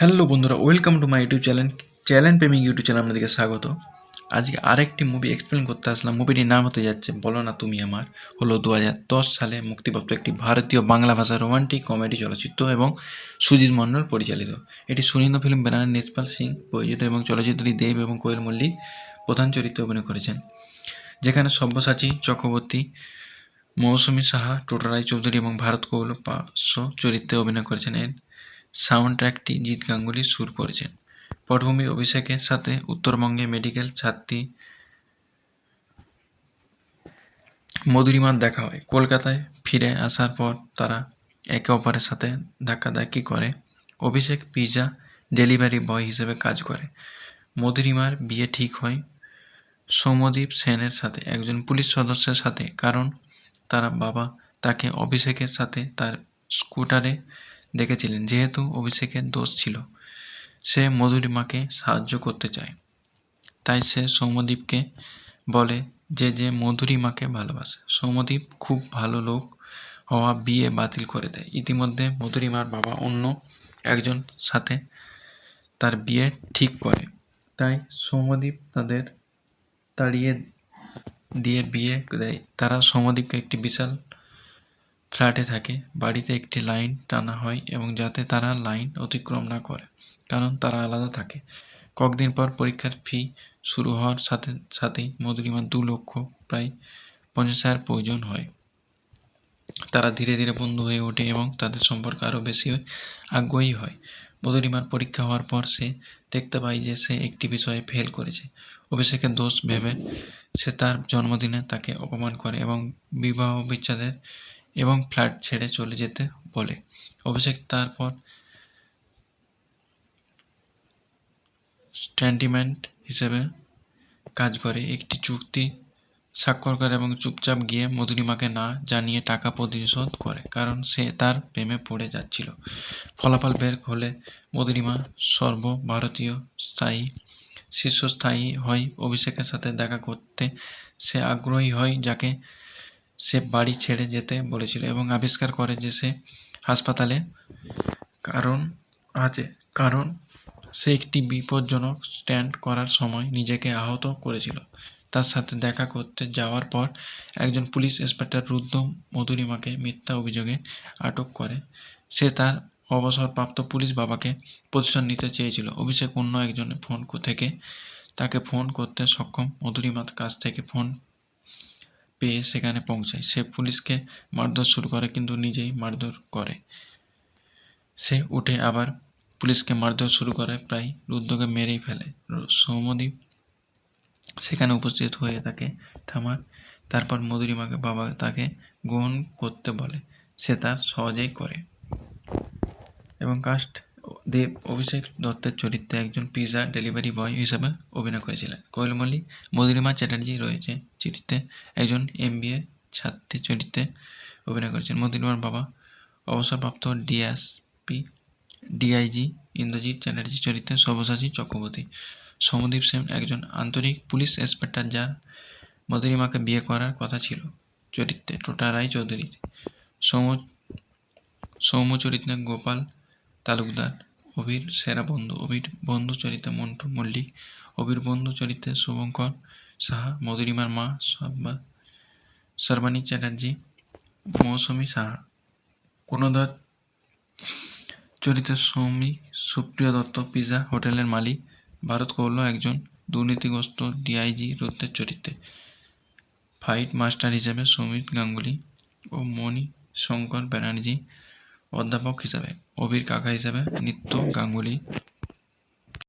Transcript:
Hello বন্ধুরা, welcome to my YouTube channel প্রেমিক YouTube channel আপনাদেরকে স্বাগত। আজকে আরেকটি মুভি এক্সপ্লেন করতে আসলাম। মুভিটির নাম হতে যাচ্ছে বলো না তুমি আমার। হলো 2010 সালে মুক্তিপ্রাপ্ত একটি ভারতীয় বাংলা ভাষার রোমান্টিক কমেডি চলচ্চিত্র এবং সুজিত মন্ডল পরিচালিত। এটি সুনীল ফিল্ম ব্যানারে নেসপাল সিং প্রযোজিত এবং চলচ্চিত্রটি দেব এবং কোয়েল মল্লিক প্রধান চরিত্রে অভিনয় করেছেন, যেখানে সব্যসাচী চক্রবর্তী, মৌসুমী সাহা, টোটা রায়চৌধুরী এবং ভারত কৌল পার্শ্ব চরিত্রে অভিনয় করেছেন। এর সাউন্ড ট্র্যাকটি জিৎ গাঙ্গুলি সুর করেছেন। পটভূমি অভিষেকের সাথে উত্তরবঙ্গে মেডিকেল ছাত্রী মধুরিমার দেখা হয়। কলকাতায় ফিরে আসার পর তারা একে অপরের সাথে ধাক্কাধাক্কি করে। অভিষেক পিৎজা ডেলিভারি বয় হিসেবে কাজ করে। মধুরিমার বিয়ে ঠিক হয় সৌম্যদীপ সেনের সাথে, একজন পুলিশ সদস্যের সাথে, কারণ তার বাবা তাকে অভিষেকের সাথে তার স্কুটারে দেখেছিলেন। যেহেতু অভিষেকের দোষ ছিল, সে মধুরিমাকে সাহায্য করতে চায়, তাই সে সৌম্যদীপকে বলে যে মধুরিমাকে ভালোবাসে। সৌম্যদীপ খুব ভালো লোক হওয়া বিয়ে বাতিল করে দেয়। ইতিমধ্যে মধুরিমার বাবা অন্য একজন সাথে তার বিয়ে ঠিক করে, তাই সৌম্যদীপ তাদের তাড়িয়ে দিয়ে বিয়ে দেয়। তারা সৌম্যদীপকে একটি বিশাল ফ্ল্যাটে থাকে। বাড়িতে একটি লাইন টানা হয় এবং যাতে তারা লাইন অতিক্রম না করে, কারণ তারা আলাদা থাকে। কয়েকদিন পর পরীক্ষার ফি শুরু হওয়ার সাথে সাথেই মধুরিমার 2 লক্ষ প্রায় 50,000 প্রয়োজন হয়। তারা ধীরে ধীরে বন্ধু হয়ে ওঠে এবং তাদের সম্পর্ক আরও বেশি আগ্রহী হয়। মধুরিমার পরীক্ষা হওয়ার পর সে দেখতে পায় যে সে একটি বিষয়ে ফেল করেছে। অভিষেকের দোষ ভেবে সে তার জন্মদিনে তাকে অপমান করে এবং বিবাহ বিচ্ছেদের এবং ফ্ল্যাট ছেড়ে চলে যেতে বলে। অভিষেক তারপর স্ট্যান্ডিম্যান হিসেবে কাজ করে, একটি চুক্তি স্বাক্ষর করে এবং চুপচাপ গিয়ে মধুরিমাকে না জানিয়ে টাকা পরিশোধ করে, কারণ সে তার প্রেমে পড়ে যাচ্ছিল। ফলাফল বের হলে মধুরিমা সর্বভারতীয় শীর্ষস্থায়ী হয়। অভিষেকের সাথে দেখা করতে সে আগ্রহী হয়, যাকে সে বাড়ি ছেড়ে যেতে বলেছিল, এবং আবিষ্কার করে যে সে হাসপাতালে কারণ সে একটি বিপজ্জনক স্ট্যান্ট করার সময় নিজেকে আহত করেছিল। তার সাথে দেখা করতে যাওয়ার পর একজন পুলিশ ইন্সপেক্টর রুদ্র মধুরিমাকে মিথ্যা অভিযোগে আটক করে। সে তার অবসরপ্রাপ্ত পুলিশ বাবাকে প্রতিশোধ নিতে চেয়েছিল। অভিষেক অন্য একজনের ফোন থেকে তাকে ফোন করতে সক্ষম। মধুরিমার কাছ থেকে ফোন পেয়ে সেখানে পৌঁছায়। সে পুলিশকে মারধর শুরু করে, কিন্তু নিজেই মারধর করে। সে উঠে আবার পুলিশকে মারধর শুরু করে, প্রায় রুদ্রকে মেরেই ফেলে। সৌম্যদীপ সেখানে উপস্থিত হয়ে তাকে থামায়। তারপর মধুরিমাকে বাবা তাকে গ্রহণ করতে বলে। সে তা সহজেই করে। এবং কাস্ট দেব অভিষেক দত্তের চরিত্রে একজন পিৎজা ডেলিভারি বয় হিসেবে অভিনয় করেছিলেন। কোয়েল মল্লিক। মধুরিমা চ্যাটার্জি রয়েছে চরিত্রে একজন MBA ছাত্রী চরিত্রে অভিনয় করেছেন। মধুরিমার বাবা অবসরপ্রাপ্ত DIG ইন্দ্রজিৎ চ্যাটার্জি চরিত্রে সব্যসাচী চক্রবর্তী। সৌম্যদীপ সেন একজন আন্তরিক পুলিশ ইন্সপেক্টর, যার মধুরিমাকে বিয়ে করার কথা ছিল, চরিত্রে টোটা রায়চৌধুরী। সৌম্য চরিত্রে গোপাল তালুকদার। অভির সেরা বন্ধু। অভির বন্ধু চরিত্রে মন্টু মল্লিক। অভির বন্ধু চরিত্রে শুভঙ্কর সাহা। মধুরিমার মা সর্বাণী চ্যাটার্জি, মৌসুমী সাহা। গুণধর চরিত্রে সৌমিক সুপ্রিয় দত্ত, পিৎজা হোটেলের মালিক। ভারত কৌল একজন দুর্নীতিগ্রস্ত DIG রুদ্রের চরিত্রে। ফাইট মাস্টার হিসেবে সুমিত গাঙ্গুলি ও মণি শঙ্কর ব্যানার্জি। অধ্যাপক হিসেবে অভির কাকা হিসেবে নিত্য গাঙ্গুলি।